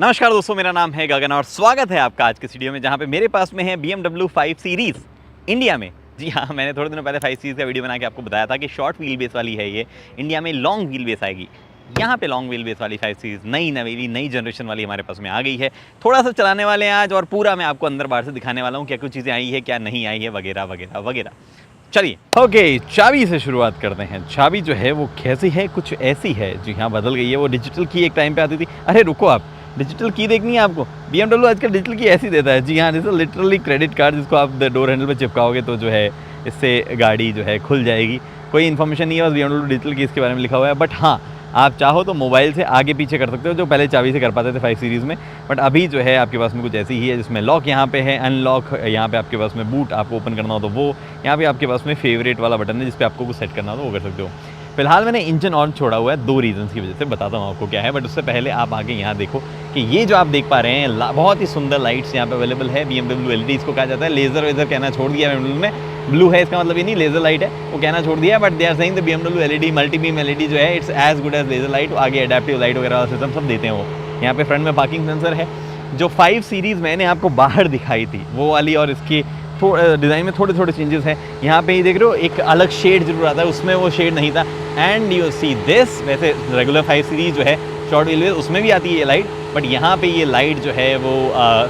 नमस्कार दोस्तों, मेरा नाम है गगन और स्वागत है आपका आज के वीडियो में, जहां पे मेरे पास में है BMW 5 सीरीज़ इंडिया में। जी हाँ, मैंने थोड़े दिनों पहले 5 सीरीज़ का वीडियो बना के आपको बताया था कि शॉर्ट व्हील बेस वाली है ये, इंडिया में लॉन्ग व्हील बेस आएगी। यहाँ पे लॉन्ग व्हील बेस वाली 5 सीरीज़ नई नवेली नई जनरेशन वाली हमारे पास में आ गई है। थोड़ा सा चलाने वाले हैं आज और पूरा मैं आपको अंदर बाहर से दिखाने वाला हूँ, क्या कुछ चीज़ें आई है, क्या नहीं आई है, वगैरह वगैरह वगैरह। चलिए ओके, चाबी से शुरुआत करते हैं। चाबी जो है वो कैसी है, कुछ ऐसी है। जी हाँ, बदल गई है। वो डिजिटल की एक टाइम पे आती थी। अरे रुको, आप डिजिटल की देखनी है आपको? BMW आजकल डिजिटल की ऐसी देता है। जी हाँ, जैसे लिटरली क्रेडिट कार्ड जिसको आप डोर हैंडल पे चिपकाओगे तो जो है इससे गाड़ी जो है खुल जाएगी। कोई इन्फॉर्मेशन नहीं है, बस BMW डिजिटल की इसके बारे में लिखा हुआ है। बट हाँ, आप चाहो तो मोबाइल से आगे पीछे कर सकते हो, जो पहले चाबी से कर पाते थे 5 सीरीज़ में। बट अभी जो है आपके पास में कुछ ऐसी ही है, जिसमें लॉक यहाँ पे है, अनलॉक यहाँ पे आपके पास में, बूट आपको ओपन करना हो तो वो, यहाँ पे आपके पास में फेवरेट वाला बटन है जिस पे आपको कुछ सेट करना हो तो वो कर सकते हो। फिलहाल मैंने इंजन ऑन छोड़ा हुआ है 2 रीज़न्स की वजह से, बताता हूँ आपको क्या है। बट उससे पहले आप आगे यहाँ देखो कि ये जो आप देख पा रहे हैं बहुत ही सुंदर लाइट्स यहाँ पे अवेलेबल है। BMW LED इसको कहा जाता है। लेज़र वेज़र कहना छोड़ दिया BMW ने, ब्लू है इसका मतलब ये नहीं लेज़र लाइट है, वो कहना छोड़ दिया। But they are saying the BMW LED multi beam LED जो है it's as good as laser light. आगे एडेप्टिव लाइट वगैरह सिस्टम सब देते हैं वो। यहाँ पे फ्रंट में पार्किंग सेंसर है। जो 5 सीरीज़ मैंने आपको बाहर दिखाई थी वो वाली, और इसकी डिज़ाइन में थोड़े थोड़े चेंजेस हैं। यहाँ पे ही देख रहे हो एक अलग शेड जरूर आता है, उसमें वो शेड नहीं था। एंड यू सी दिस, वैसे रेगुलर 5 सीरीज़ जो है शॉर्ट व्हील उसमें भी आती है ये लाइट, बट यहाँ पे ये लाइट जो है वो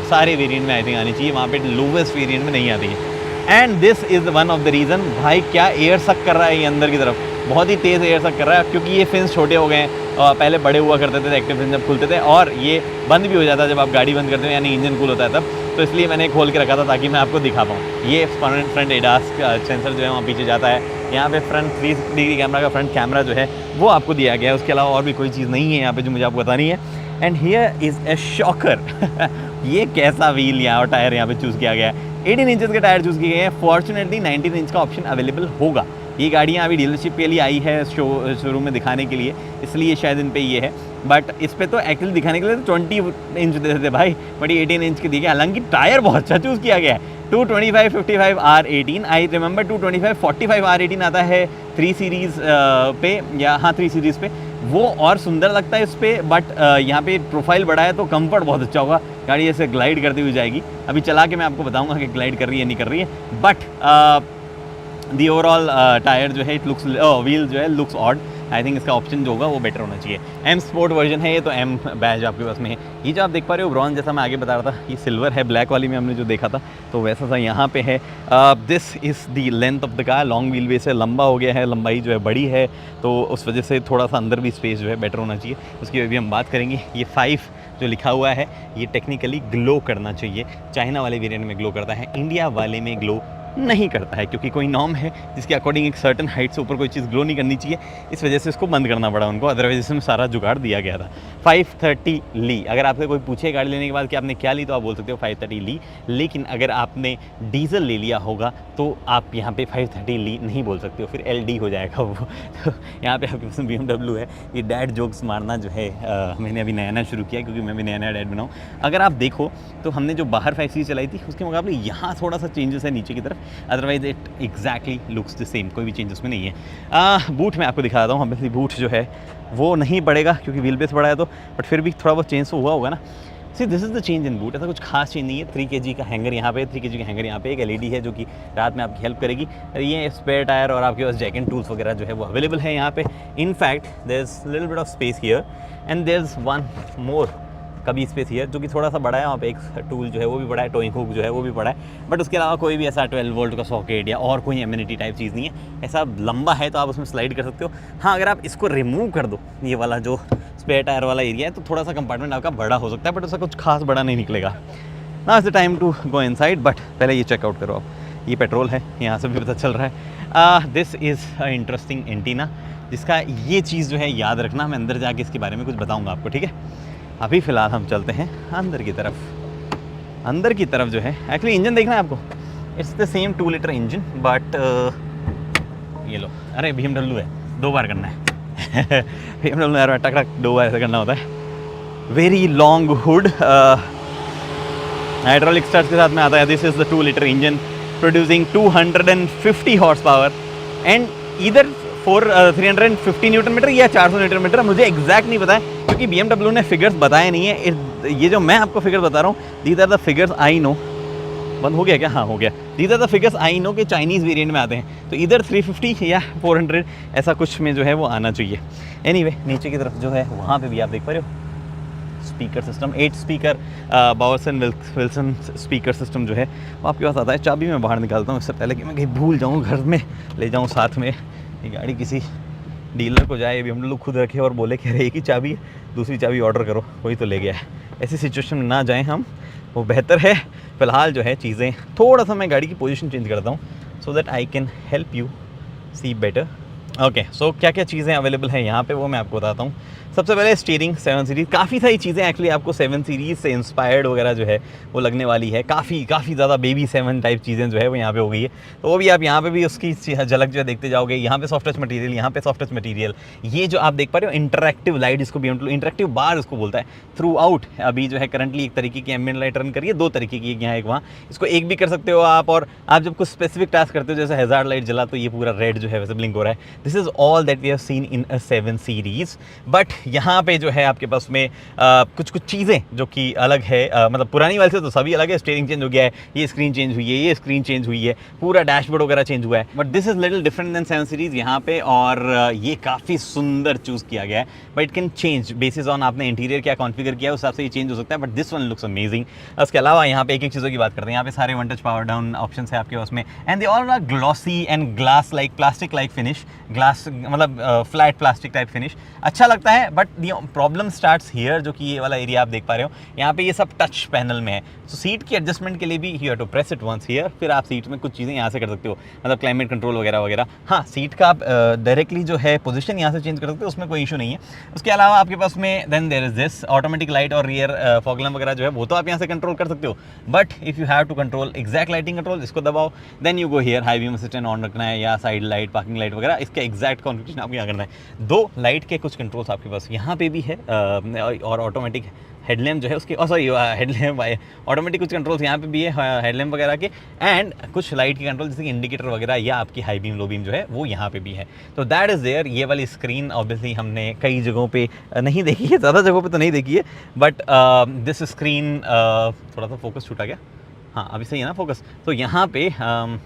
सारे वेरिएंट में आई थिंक आनी चाहिए, वहाँ पे लोवेस्ट वेरिएंट में नहीं आती है। And this is one of the reason. भाई क्या एयर सक कर रहा है ये अंदर की तरफ, बहुत ही तेज़ एयर सक कर रहा है, क्योंकि ये फिन्स छोटे हो गए हैं। पहले बड़े हुआ करते थे एक्टिव फिन्स जब खुलते थे, और ये बंद भी हो जाता है जब आप गाड़ी बंद करते हो, यानी इंजन कूल होता है तब। तो इसलिए मैंने खोल के रखा था ताकि मैं आपको दिखा पाऊँ। ये फ्रंट एडास सेंसर जो है वहाँ पीछे जाता है। यहाँ पे फ्रंट 360 डिग्री कैमरा का फ्रंट कैमरा जो है वो आपको दिया गया है। उसके अलावा और भी कोई चीज़ नहीं है यहाँ पे जो मुझे आपको बतानी है। And here is a shocker. ये कैसा व्हील यहाँ और टायर यहाँ पे चूज़ किया गया है। 18 इंचज़ के टायर चूज़ किए गए हैं। फॉर्चुनेटली 19 इंच का ऑप्शन अवेलेबल होगा। ये गाड़ियाँ अभी डीलरशिप के लिए आई है, शोरूम में दिखाने के लिए, इसलिए शायद इन पे ये है। बट इस पे तो एक्चुअली दिखाने के लिए तो 20 इंच देते थे भाई, बट ये 18 इंच के दिए गए। हालांकि टायर बहुत अच्छा चूज़ किया गया है। 225 55 R18, आई रिमेंबर 225 45 R18 आता है 3 सीरीज़ पे, या हाँ 3 सीरीज़ पे, वो और सुंदर लगता है इस पर। बट यहाँ पे प्रोफाइल बड़ा है तो कंफर्ट बहुत अच्छा होगा। गाड़ी ऐसे ग्लाइड करती हुई जाएगी। अभी चला के मैं आपको बताऊँगा कि ग्लाइड कर रही है नहीं कर रही है। बट दी ओवरऑल टायर जो है इट लुक्स, व्हील जो है लुक्स ऑड। आई थिंक इसका ऑप्शन जो होगा वो बेटर होना चाहिए। M स्पोर्ट वर्जन है ये, तो M बैज आपके पास में है। ये जो आप देख पा रहे हो ब्रॉन्ज, जैसा मैं आगे बता रहा था, ये सिल्वर है। ब्लैक वाली में हमने जो देखा था तो वैसा सा यहाँ पे है। This is the length of the car. Long wheel base है, लंबा हो गया है, लंबाई जो है बड़ी है, तो उस वजह से थोड़ा सा अंदर भी स्पेस जो है बेटर होना चाहिए। उसकी भी हम बात करेंगे। ये 5 जो लिखा हुआ है ये टेक्निकली ग्लो करना चाहिए। चाइना वाले वेरिएंट में ग्लो करता है, इंडिया वाले में ग्लो नहीं करता है, क्योंकि कोई नॉर्म है जिसके अकॉर्डिंग एक सर्टन हाइट से ऊपर कोई चीज़ ग्लो नहीं करनी चाहिए। इस वजह से इसको बंद करना पड़ा उनको, अदरवाइज इसमें सारा जुगाड़ दिया गया था। 530 ली, अगर आपसे कोई पूछे गाड़ी लेने के बाद कि आपने क्या ली, तो आप बोल सकते हो 530 ली। लेकिन अगर आपने डीजल ले लिया होगा तो आप यहाँ पे 530 ली नहीं बोल सकते हो, फिर LD हो जाएगा वो। तो यहाँ पे आपके पास BMW है। ये डैड जोक्स मारना जो है मैंने अभी नया नया शुरू किया, क्योंकि मैं भी नया नया डैड बनाऊँ। अगर आप देखो तो हमने जो बाहर 5 सीरीज़ चलाई थी उसके मुकाबले यहाँ थोड़ा सा चेंजेस है नीचे की तरफ, otherwise it exactly looks the same, कोई भी चेंजेस में नहीं है। बूट मैं आपको दिखा देता हूँ। ऑब्वियसली बूट जो है वो नहीं पड़ेगा क्योंकि व्हील बेस बड़ा है तो, बट फिर भी थोड़ा बहुत चेंज तो हुआ होगा ना। See this is the change in boot. ऐसा कुछ खास चेंज नहीं है। 3 kg का हैंगर यहाँ पे, 3 kg का हैंगर यहाँ पे, एक LED है जो कि रात में आपकी हेल्प करेगी। ये स्पेयर टायर और आपके पास जैक एंड टूल्स वगैरह जो है वो अवेलेबल है यहाँ पे। In fact there is little bit of space here and there is one more कभी स्पेस हियर जो कि थोड़ा सा बड़ा है। वहाँ पे एक टूल जो है वो भी बड़ा है, टोइंग हुक जो है वो भी बड़ा है। बट उसके अलावा कोई भी ऐसा 12 वोल्ट का सॉकेट या और कोई एमिनिटी टाइप चीज़ नहीं है। ऐसा लंबा है तो आप उसमें स्लाइड कर सकते हो। हाँ, अगर आप इसको रिमूव कर दो, ये वाला जो स्पेयर टायर वाला एरिया है, तो थोड़ा सा कंपार्टमेंट आपका बड़ा हो सकता है, बट उसका कुछ खास बड़ा नहीं निकलेगा। Now is the time to go inside, but पहले ये चेकआउट करो आप। ये पेट्रोल है, यहाँ से भी पता चल रहा है। This is a interesting antenna, जिसका ये चीज़ जो है याद रखना। मैं अंदर जाके इसके बारे में कुछ बताऊँगा आपको, ठीक है। अभी फ़िलहाल हम चलते हैं अंदर की तरफ। अंदर की तरफ जो है एक्चुअली इंजन देखना है आपको। It's the same 2 litre engine, but ये लो, अरे BMW है, 2 बार करना है। BMW यार टक टक 2 बार ऐसे करना होता है। Very long hood, hydraulic start के साथ में आता है। This is the 2 litre engine producing 250 horse power and इधर 350 न्यूटन मीटर या 400 न्यूटन मीटर, मुझे एग्जैक्ट नहीं पता है क्योंकि BMW ने फिगर्स बताए नहीं है। तो ये जो मैं आपको फिगर बता रहा हूँ, these are the figures I know. बंद हो गया क्या? हाँ हो गया। These are the figures I know कि चाइनीज़ वेरिएंट में आते हैं, तो इधर 350 या 400 ऐसा कुछ में जो है वो आना चाहिए। एनीवे नीचे की तरफ जो है वहाँ पे भी आप देख पा रहे हो speaker system, 8 speaker Bowers and Wilson speaker system जो है वो आपके पास आता है। चाबी मैं बाहर निकालता हूँ इससे पहले कि मैं कहीं भूल जाऊँ, घर में ले जाऊँ साथ में। ये गाड़ी किसी डीलर को जाए, भी हम लोग खुद रखे और बोले कह रहे एक ही चाबी दूसरी चाबी ऑर्डर करो, कोई तो ले गया है। ऐसी सिचुएशन में ना जाएं हम, वो बेहतर है। फ़िलहाल जो है चीज़ें थोड़ा सा मैं गाड़ी की पोजीशन चेंज करता हूँ so that I can help you see better. Okay, so क्या क्या चीज़ें अवेलेबल हैं यहाँ पे वो मैं आपको बताता हूँ। सबसे पहले स्टीयरिंग 7 सीरीज़, काफ़ी सारी चीज़ें एक्चुअली आपको 7 सीरीज़ से इंस्पायर्ड वगैरह जो है वो लगने वाली है। काफ़ी ज़्यादा बेबी 7 टाइप चीज़ें जो है वो यहाँ पे हो गई है, तो वो भी आप यहाँ पे भी उसकी झलक जो है देखते जाओगे। यहाँ पे सॉफ्ट टच मटीरियल, यहाँ पे सॉफ्ट टच मटीरियल। ये जो आप देख पा रहे हो इंटरैक्टिव लाइट, इसको भी इंटरैक्टिव बार इसको बोलता है। थ्रू आउट अभी जो है करंटली एक तरीके की एम्बिएंट लाइट रन करिए, 2 तरीके की, एक यहाँ एक वहाँ। इसको एक भी कर सकते हो आप, और आप जब कुछ स्पेसिफिक टास्क करते हो जैसे हैजार्ड लाइट जला तो ये पूरा रेड जो है वैसे ब्लिंक हो रहा है। This is all that we have seen in a 7 series. But यहाँ पे जो है आपके पास में कुछ चीज़ें जो कि अलग है, मतलब पुरानी वाली से तो सभी अलग है। स्टीयरिंग चेंज हो गया है, ये स्क्रीन चेंज हुई है, ये स्क्रीन चेंज हुई है, पूरा डैशबोर्ड वगैरह चेंज हुआ है। But this is little different than 7 series यहाँ पे, और ये काफ़ी सुंदर चूज़ किया गया है। But it can change basis on आपने इंटीरियर क्या कॉन्फ़िगर किया है, उस हिसाब से ये चेंज हो सकता है। But this one looks amazing. उसके अलावा यहाँ पे एक चीज़ों की बात करते हैं। यहाँ पे सारे 1 टच पावर डाउन ऑप्शन है आपके पास में, and they all are glossy and glass like, plastic like finish, glass मतलब फ्लैट प्लास्टिक टाइप फिनिश अच्छा लगता है। But the problem starts here, जो कि ये वाला एरिया आप देख पा रहे हो, यहाँ पे ये सब टच पैनल में है। सो सीट की एडजस्टमेंट के लिए भी you have to press it once here, फिर आप सीट में कुछ चीज़ें यहाँ से कर सकते हो, मतलब क्लाइमेट कंट्रोल वगैरह वगैरह। हाँ, सीट का आप डायरेक्टली जो है पोजीशन यहाँ से चेंज कर सकते हो, उसमें कोई इशू नहीं है। उसके अलावा आपके पास में then there is this automatic light और रियर फॉग लैम्प वगैरह जो है वो तो आप यहाँ से कंट्रोल कर सकते हो। But if you have to control exact lighting control, इसको दबाओ, then you go here, high beam assistant on रखना है या साइड लाइट, पार्किंग लाइट वगैरह, इसके एग्जैक्ट कॉन्फ़िगरेशन आपको यहाँ करना है। 2 लाइट के कुछ कंट्रोल्स आपके पास यहाँ पे भी है, और ऑटोमेटिक हेडलैम्प जो है उसके, सॉरी हेडलैम्प ऑटोमेटिक कुछ कंट्रोल्स यहाँ पे भी है हेडलैम्प वगैरह के, एंड कुछ लाइट के कंट्रोल जैसे कि इंडिकेटर वगैरह या आपकी हाई बीम लो बीम जो है वो यहाँ पे भी है। तो दैट इज़ देयर। ये वाली स्क्रीन ऑब्वियसली हमने कई जगहों पे नहीं देखी है, ज़्यादा जगहों पे तो नहीं देखी है, बट दिस स्क्रीन थोड़ा सा फोकस छूटा गया। हाँ अभी सही है ना फोकस। तो यहाँ पे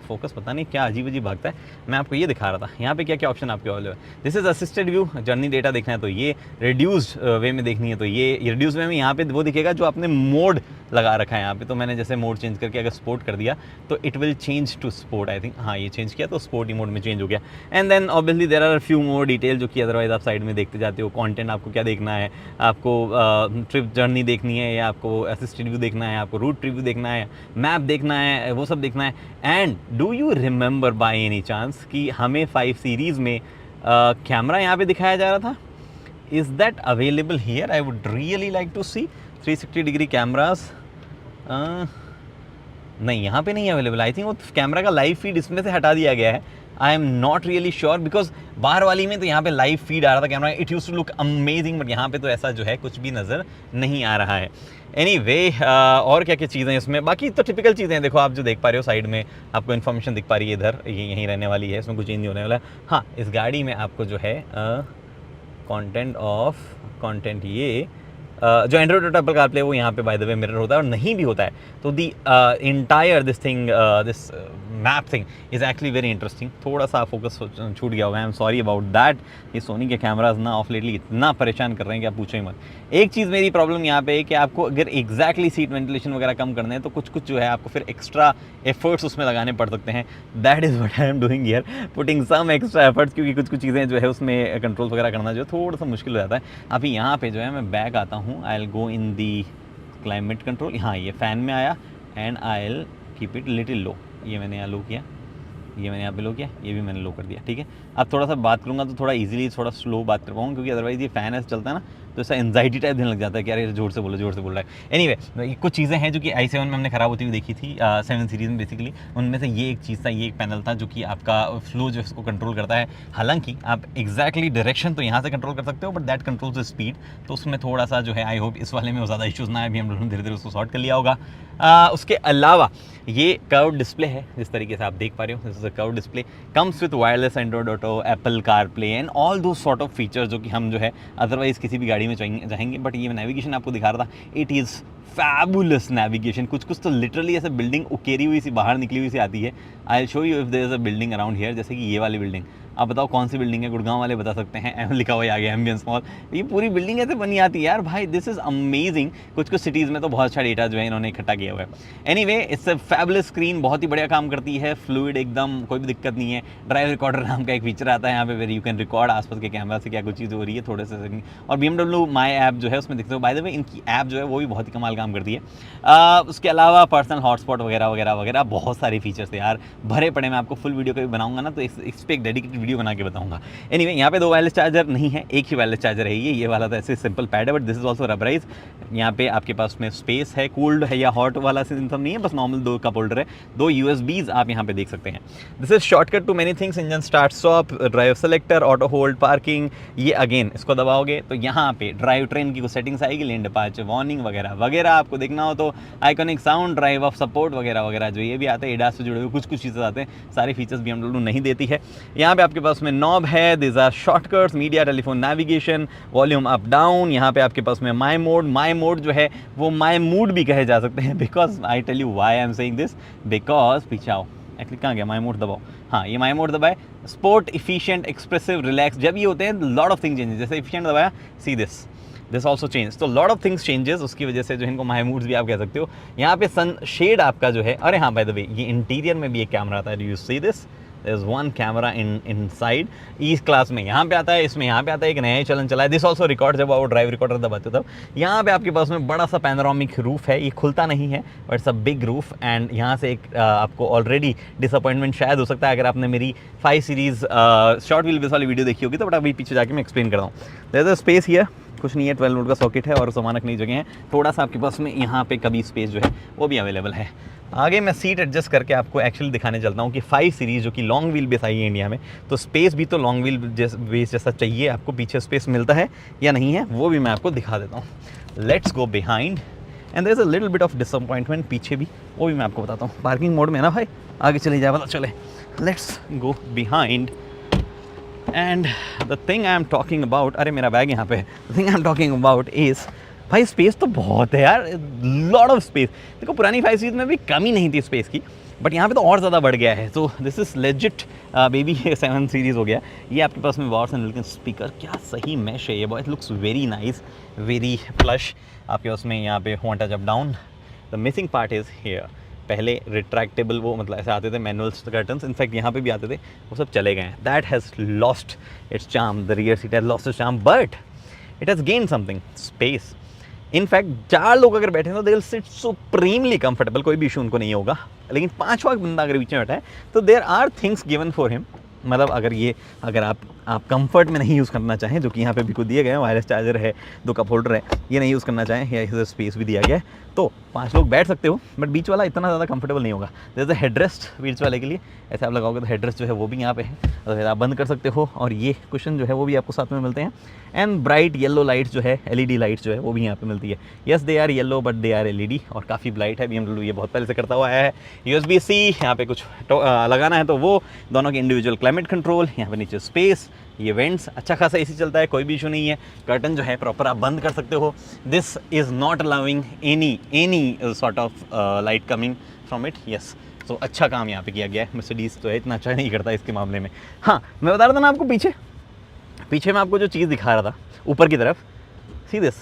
फोकस पता नहीं क्या अजीब भागता है। मैं आपको ये दिखा रहा था यहाँ पे क्या क्या ऑप्शन आपके अवेलेबल है। This is assisted view, journey data देखना है तो ये, रिड्यूस्ड वे में देखनी है तो ये रिड्यूस वे में यहाँ पे वो दिखेगा जो आपने मोड लगा रखा है यहाँ पे। तो मैंने जैसे मोड चेंज करके अगर स्पोर्ट कर दिया तो it will change to sport, I think. हाँ ये चेंज किया तो स्पोर्टी मोड में चेंज हो गया। And then obviously there are few more detail जो कि अदरवाइज आप साइड में देखते जाते हो। कंटेंट आपको क्या देखना है, आपको ट्रिप जर्नी देखनी है, या आपको असिस्टेड व्यू देखना है, आपको रूट रिव्यू देखना है, मैप देखना है, वो सब देखना है। And do you remember by any chance कि हमें 5 सीरीज़ में कैमरा यहाँ पे दिखाया जा रहा था? Is that available here? I would really like to see 360 degree cameras. नहीं यहाँ पे नहीं अवेलेबल। आई थिंक वो कैमरा का लाइव फीड इसमें से हटा दिया गया है। I am not really sure, because बाहर वाली में तो यहाँ पे लाइव फीड आ रहा था camera, it use to look amazing, but यहाँ पे तो ऐसा जो है कुछ भी नज़र नहीं आ रहा है। एनीवे और क्या क्या चीज़ें इसमें, बाकी तो टिपिकल चीज़ें हैं। देखो आप जो देख पा रहे हो साइड में आपको इन्फॉर्मेशन दिख पा रही है, इधर ये यहीं रहने वाली है, इसमें कुछ चेंज नहीं होने वाला है। हाँ इस गाड़ी में आपको जो है कंटेंट ये जो एंड्रॉइड और एप्पल कारप्ले वो यहाँ पे बाय द वे मिरर होता है, और नहीं भी होता है तो the entire this map thing is actually very interesting. थोड़ा सा फोकस छूट गया होगा, I am sorry about that. ये सोनी के कैमराज ना ऑफ लेटली इतना परेशान कर रहे हैं कि आप पूछो ही मत। एक चीज़ मेरी प्रॉब्लम यहाँ पे है कि आपको अगर एग्जैक्टली सीट वेंटिलेशन वगैरह कम करने हैं तो कुछ जो है आपको फिर एक्स्ट्रा एफर्ट्स उसमें लगाने पड़ सकते हैं। That is what I am doing here, putting some extra efforts, क्योंकि कुछ चीज़ें जो है उसमें कंट्रोल वगैरह करना जो है थोड़ा सा मुश्किल हो जाता है। अभी यहाँ पे जो है मैं बैक आता हूँ, I will go in the climate control. हाँ ये फ़ैन में आया, and I will keep it little low. ये मैंने यहाँ लो किया, ये मैंने यहाँ पे लो किया, ये भी मैंने लो कर दिया, ठीक है। अब थोड़ा सा बात करूँगा तो थोड़ा इजीली थोड़ा स्लो बात कर पाऊँगा, क्योंकि अदरवाइज़ ये फ़ैन ऐसे चलता है ना तो ऐसा एंजाइटी टाइप देने लग जाता है कि यार ये जोर से बोल रहा है। एनीवे कुछ चीज़ें हैं जो कि i7 में हमने ख़राब होती हुई देखी थी 7 सीरीज़ में बेसिकली। उनमें से ये एक चीज़ था, ये एक पैनल था जो कि आपका फ्लो जो है उसको कंट्रोल करता है। हालांकि आप एग्जैक्टली डायरेक्शन तो यहाँ से कंट्रोल कर सकते हो, but that controls the speed. तो उसमें थोड़ा सा जो है आई होप इस वाले में ज़्यादा इशूज़ ना है, अभी हम लोगों ने धीरे धीरे उसको सॉर्ट कर लिया होगा। उसके अलावा ये कर्व डिस्प्ले है, जिस तरीके से आप देख पा रहे हो, this is a curve display, comes with wireless Android auto, Apple CarPlay and all दो सॉर्ट ऑफ फीचर्स जो कि हम जो है अदरवाइज किसी भी गाड़ी गाड़ी में जाएंगे, बट ये नेविगेशन आपको दिखा रहा था, इट इज़ फैबुलस नेविगेशन। कुछ कुछ तो लिटरली ऐसे बिल्डिंग उकेरी हुई सी बाहर निकली हुई सी आती है। I show you if there is a building around here, जैसे कि ये वाली बिल्डिंग। आप बताओ कौन सी बिल्डिंग है, गुड़गांव वाले बता सकते हैं। एम लिखा हुआ है आगे, एम्बियंस मॉल। ये पूरी बिल्डिंग ऐसे बनी आती है यार भाई, दिस इज़ अमेजिंग। कुछ कुछ सिटीज़ में तो बहुत अच्छा डेटा जो है इन्होंने इकट्ठा किया हुआ है। Anyway, it's a fabulous screen, बहुत ही बढ़िया काम करती है, फ्लूइड एकदम, कोई भी दिक्कत नहीं है। ड्राइव रिकॉर्डर नाम का एक फीचर आता है यहाँ पे, वेर यू कैन रिकॉर्ड आसपास के कैमरा से क्या कुछ चीज़ हो रही है थोड़े से सेकंड। और BMW माई ऐप जो है उसमें देखते हो, बाय द वे इनकी ऐप जो है वो भी बहुत ही कमाल काम करती है। उसके अलावा पर्सनल हॉटस्पॉट वगैरह वगैरह वगैरह बहुत सारे फीचर्स थे यार, भरे पड़े। मैं आपको फुल वीडियो कभी बनाऊंगा ना तो इस पर एक डेडिकेटेड वीडियो बना के बताऊंगा। एनीवे, यहाँ पे 2 वायरलेस चार्जर नहीं है, एक ही वायरलेस चार्जर है। ये वाला तो ऐसे सिंपल पैड है, but this is also rubberise. यहाँ पे आपके पास में स्पेस है, कूल्ड है या हॉट वाला सिस्टम नहीं है, बस नॉर्मल 2 कप होल्डर है। 2 USBs आप यहाँ पे देख सकते हैं। This is shortcut to many things, engine start stop, drive selector, auto hold, parking. ये अगेन इसको दबाओगे तो यहाँ पे ड्राइव ट्रेन की कुछ सेटिंग्स आएगी, लेन डिपार्चर, वार्निंग वगैरह वगैरह। आपको देखना हो तो iconic sound, drive of support वगैरह वगैरह जो ये भी आते हैं, एडास से जुड़े हुए कुछ कुछ चीज़ें आते हैं। सारे फीचर्स BMW नहीं देती है। यहाँ पे आपके पास में नॉब है, this are shortcuts, media, telephone, navigation, volume up down. यहाँ पे आपके पास में माई मोड जो है वो माई मूड भी कहे जा सकते हैं, because I tell you why I am saying this, because पीछे आओ, एक्चुअली कहाँ गया माई मोड, दबाओ, हाँ ये माई मोड दबाए। स्पोर्ट, इफिशिएंट, एक्सप्रेसिव, रिलैक्स, जब ये होते हैं लॉट ऑफ थिंग चेंजेस। जैसे इफिशिएंट दबाया, सी दिस ऑल्सो चेंज, तो लॉट ऑफ थिंग्स चेंजेस, उसकी वजह से जो इनको माई मूड्स भी आप कह सकते हो। यहाँ पे सन शेड आपका जो है, अरे हाँ बाय द वे ये इंटीरियर में भी एक कैमरा आता है, you see this, there is one camera inside. इस क्लास में यहाँ पे आता है, इसमें यहाँ पे आता है, एक नया ही चलन चला है। दिस ऑल्सो रिकॉर्ड, जब आप ड्राइव रिकॉर्डर दबाते हो तब यहाँ पे आपके पास में बड़ा सा पैनोरामिक रूफ है। ये खुलता नहीं है but it's a big roof, and यहाँ से एक आपको ऑलरेडी डिसअपॉइंटमेंट शायद हो सकता है अगर आपने मेरी 5 सीरीज़ शॉर्ट व्हील बेस वाली वीडियो देखी होगी तो, बट अभी पीछे जाके मैं एक्सप्लेन करता हूँ। There is a space here, कुछ नहीं है, 12 वोल्ट का सॉकेट है और सामान रखने की जगह है। थोड़ा सा आपके पास में यहाँ पे कभी स्पेस जो है वो भी अवेलेबल है। आगे मैं सीट एडजस्ट करके आपको एक्चुअली दिखाने चलता हूँ कि 5 सीरीज़ जो कि लॉन्ग व्हील बेस आई है इंडिया में, तो स्पेस भी तो लॉन्ग व्हील बेस जैसा चाहिए आपको, पीछे स्पेस मिलता है या नहीं है वो भी मैं आपको दिखा देता हूँ। Let's go behind, and there is a little bit of disappointment पीछे भी, वो भी मैं आपको बताता हूँ। पार्किंग मोड में ना भाई, आगे चले जाए पता चले। Let's go behind, and the thing I am talking about, अरे मेरा बैग यहाँ पे है। The thing I am talking about is, भाई स्पेस तो बहुत है यार, लॉट ऑफ स्पेस। देखो पुरानी 5 सीरीज़ में भी कमी नहीं थी स्पेस की, बट यहाँ पे तो और ज़्यादा बढ़ गया है। तो this is legit baby 7 series हो गया। ये आपके पास में बॉर्स एंड लिटिल स्पीकर, क्या सही मैश है ये, boy, it looks very nice, very plush. आपके पास में यहाँ पे want touch up down. The missing part is here, पहले रिट्रैक्टेबल वो मतलब ऐसे आते थे मैनुअल कर्टन्स, इनफैक्ट यहाँ पे भी आते थे, वो सब चले गए हैं। That has lost its charm, the rear seat has lost its charm, but it has gain something, space. In fact 4 लोग अगर बैठे तो they will sit supremely comfortable, कोई भी इशू उनको नहीं होगा। लेकिन 5वां बंदा अगर बीच में बैठा है तो there are things given for him, मतलब अगर आप कंफर्ट में नहीं यूज़ करना चाहें, जो कि यहाँ पे भी को दिए गए हैं, वायरलेस चार्जर है, 2 कप होल्डर है, ये नहीं यूज़ करना चाहें, या इधर स्पेस भी दिया गया है, तो 5 लोग बैठ सकते हो, बट बीच वाला इतना ज़्यादा कंफर्टेबल नहीं होगा। जैसे हेडरेस्ट बीच वाले के लिए ऐसे आप लगाओगे तो हेडरेस्ट जो है वो भी यहाँ पे है, तो फिर आप बंद कर सकते हो, और ये कुशन जो है वो भी आपको साथ में मिलते हैं। एंड ब्राइट येलो लाइट्स जो है, LED लाइट्स जो है वो भी यहाँ पे मिलती है। Yes they are yellow but they are LED, और काफ़ी ब्राइट है। BMW ये बहुत पहले से करता हुआ आया है। USB-C, यहाँ पे कुछ लगाना है तो वो, दोनों के इंडिविजुअल क्लाइमेट कंट्रोल, यहाँ पे नीचे स्पेस, ये वेंट्स, अच्छा खासा AC चलता है, कोई भी इशू नहीं है। कर्टन जो है प्रॉपर आप बंद कर सकते हो। This is not allowing any sort of light coming from it. Yes, तो अच्छा काम यहाँ पे किया गया है। मर्सिडीज़ तो है इतना अच्छा नहीं करता इसके मामले में। हाँ, मैं बता रहा था ना आपको, पीछे मैं आपको जो चीज़ दिखा रहा था ऊपर की तरफ, see this,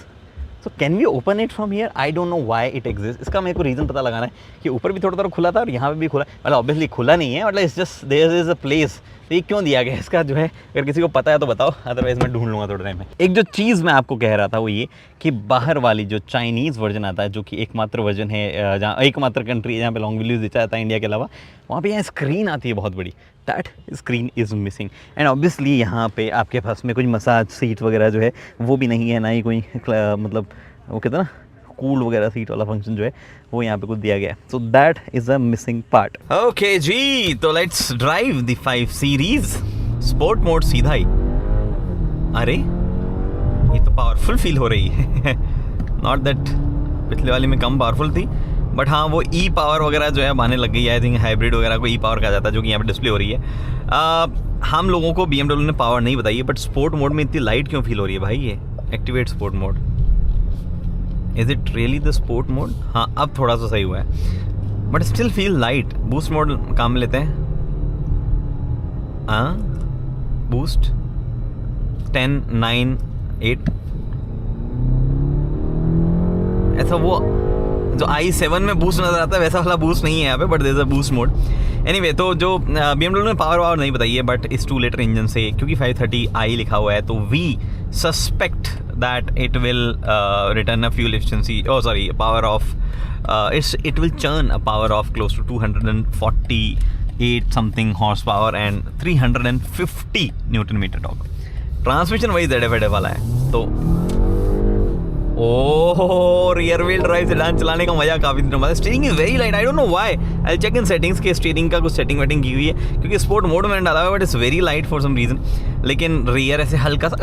so can we open it from here, I don't know why it exist. इसका मेरे को रीज़न पता लगाना है कि ऊपर भी थोड़ा खुला था और यहाँ पे भी खुला, मतलब ऑब्वियसली खुला नहीं है, मतलब it's just there is a place. तो ये क्यों दिया गया इसका जो है, अगर किसी को पता है तो बताओ, अदरवाइज मैं ढूंढ लूँगा थोड़े टाइम में। एक जो चीज़ मैं आपको कह रहा था वो ये कि बाहर वाली जो चाइनीज़ वर्जन आता है, जो कि एकमात्र वर्जन है जहाँ एकमात्र कंट्री है जहाँ पे लॉन्ग व्हील बेचा जाता है इंडिया के अलावा, वहाँ पे यहाँ स्क्रीन आती है बहुत बड़ी, that screen is missing. And obviously यहाँ पे आपके पास में कुछ मसाज सीट वगैरह जो है वो भी नहीं है, ना ही कोई मतलब वो कहते हैं ना कूल वगैरह सीट वाला फंक्शन जो है वो यहाँ पे कुछ दिया गया है। So that is a missing part. Okay जी, तो let's drive the 5 series. Sport mode सीधा ही, अरे ये तो पावरफुल फील हो रही है। नॉट दैट पिछले वाली में कम पावरफुल थी, बट हाँ वो ई पावर वगैरह जो है अब आने लग गई है। आई थिंक हाइब्रिड वगैरह को ई पावर कहा जाता है, जो कि यहाँ पे डिस्प्ले हो रही है। हम लोगों को BMW ने पावर नहीं बताई है, बट स्पोर्ट मोड में इतनी लाइट क्यों फील हो रही है भाई? Activate sport mode, is it really the sport mode? हाँ अब थोड़ा सा सही हुआ है but still feel light. Boost mode काम लेते हैं। हाँ बूस्ट 10 9 8 ऐसा वो जो i7 में बूस्ट नजर आता है वैसा वाला बूस्ट नहीं है यहाँ पे, but there is a boost mode. Anyway तो जो BMW ने पावर नहीं बताई है बट इस 2 लीटर इंजन से, क्योंकि 530i लिखा हुआ है तो we suspect that it will return a fuel efficiency, power of it will churn a power of close to 248 something horsepower and 350 Newton meter torque. Transmission वही ZF वाला है तो oh rear wheel drive sedan चलाने का मजा काफी दिनों बाद। Steering is very light, I don't know why, I check in settings के स्टीयरिंग का कुछ सेटिंग वेटिंग की हुई है क्योंकि स्पोर्ट मोड में डाला हुआ है but it's very light for some reason. लेकिन रियर ऐसे हल्का सा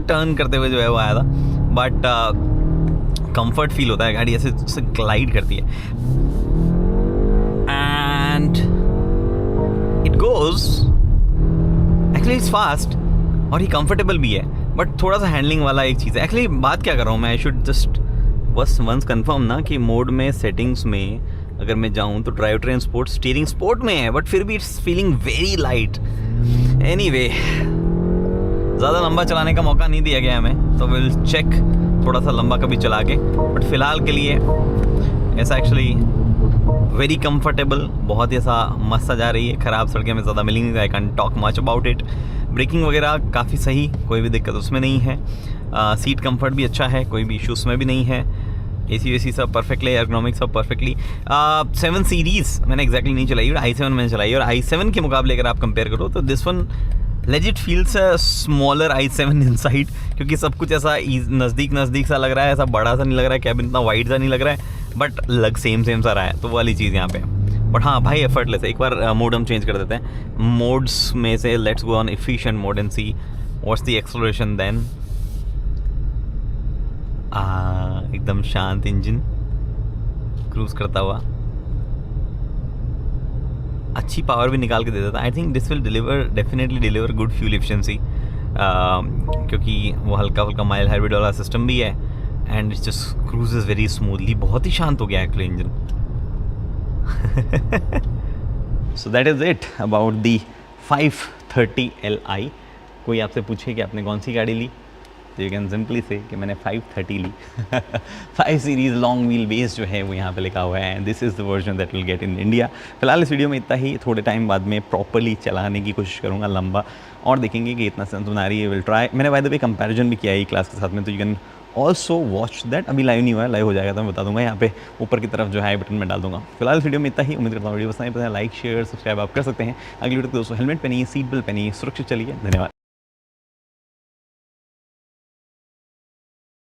टर्न करते हुए जो है वो आया था, बट कंफर्ट फील होता है, गाड़ी ऐसे ग्लाइड करती है and it goes actually it's fast और ये कंफर्टेबल भी है बट थोड़ा सा हैंडलिंग वाला एक चीज़ है। एक्चुअली बात क्या कर रहा हूँ मैं, आई शुड जस्ट बस वंस कंफर्म ना कि मोड में सेटिंग्स में अगर मैं जाऊँ तो drive train sport steering sport में है बट फिर भी it's feeling very light. Anyway ज़्यादा लंबा चलाने का मौका नहीं दिया गया हमें तो विल चेक थोड़ा सा लंबा कभी चला के, बट फिलहाल के लिए ऐसा एक्चुअली वेरी कंफर्टेबल, बहुत ही ऐसा मस्त सा जा रही है। ख़राब सड़कें में ज़्यादा मिलेंगी, I can talk much about it. Braking वगैरह काफ़ी सही, कोई भी दिक्कत उसमें नहीं है। सीट कंफर्ट भी अच्छा है, कोई भी इशू उसमें भी नहीं है। AC वेसी सब परफेक्टली, एर्गोनॉमिक सब परफेक्टली। 7 सीरीज़ मैंने एग्जैक्टली नहीं चलाई और i7 मैंने चलाई, और i7 के मुकाबले अगर आप कंपेयर करो तो this one legit feels smaller i7 inside, क्योंकि सब कुछ ऐसा नज़दीक सा लग रहा है, ऐसा बड़ा सा नहीं लग रहा है, कैबिन इतना वाइड सा नहीं लग रहा है, बट लग सेम सा रहा है, तो वो वाली चीज़ यहाँ पे। बट हाँ भाई एफर्टलेस है। एक बार मोड हम चेंज कर देते हैं मोड्स में से, let's go on efficient mode and see what's the acceleration then. एकदम शांत इंजन क्रूज करता हुआ, अच्छी पावर भी निकाल के दे देता है। I think this will definitely deliver good fuel efficiency, क्योंकि वो हल्का माइल हाइब्रिड वाला सिस्टम भी है and it's just cruises very smoothly. बहुत ही शांत हो गया actually engine. So that is it about the 530 Li। कोई आपसे पूछे कि आपने कौन सी गाड़ी ली तो यू कैन सिंपली से कि मैंने 530 ली। 5 सीरीज़ लॉन्ग व्हील बेस जो है वो यहाँ पे लिखा हुआ है and this is the version that will get in India. फिलहाल इस वीडियो में इतना ही, थोड़े टाइम बाद में प्रॉपरली चलाने की कोशिश करूँगा लंबा, और देखेंगे कि इतना सेंस बना रही है। Will try. मैंने बाय द वे कंपैरिजन भी किया है क्लास के साथ में, तो you can also watch that. अभी लाइव नहीं हुआ है, लाइव हो जाएगा तो मैं बता दूंगा, यहाँ पे ऊपर की तरफ जो है बटन में डाल दूंगा। फिलहाल इस वीडियो में इतना ही, उम्मीद करता हूँ वीडियो पसंद आए। लाइक शेयर सब्सक्राइब आप कर सकते हैं। अगली वीडियो दोस्तों हेलमेट पहनिए, सीट बेल्ट पहनिए, सुरक्षित चलिए। धन्यवाद।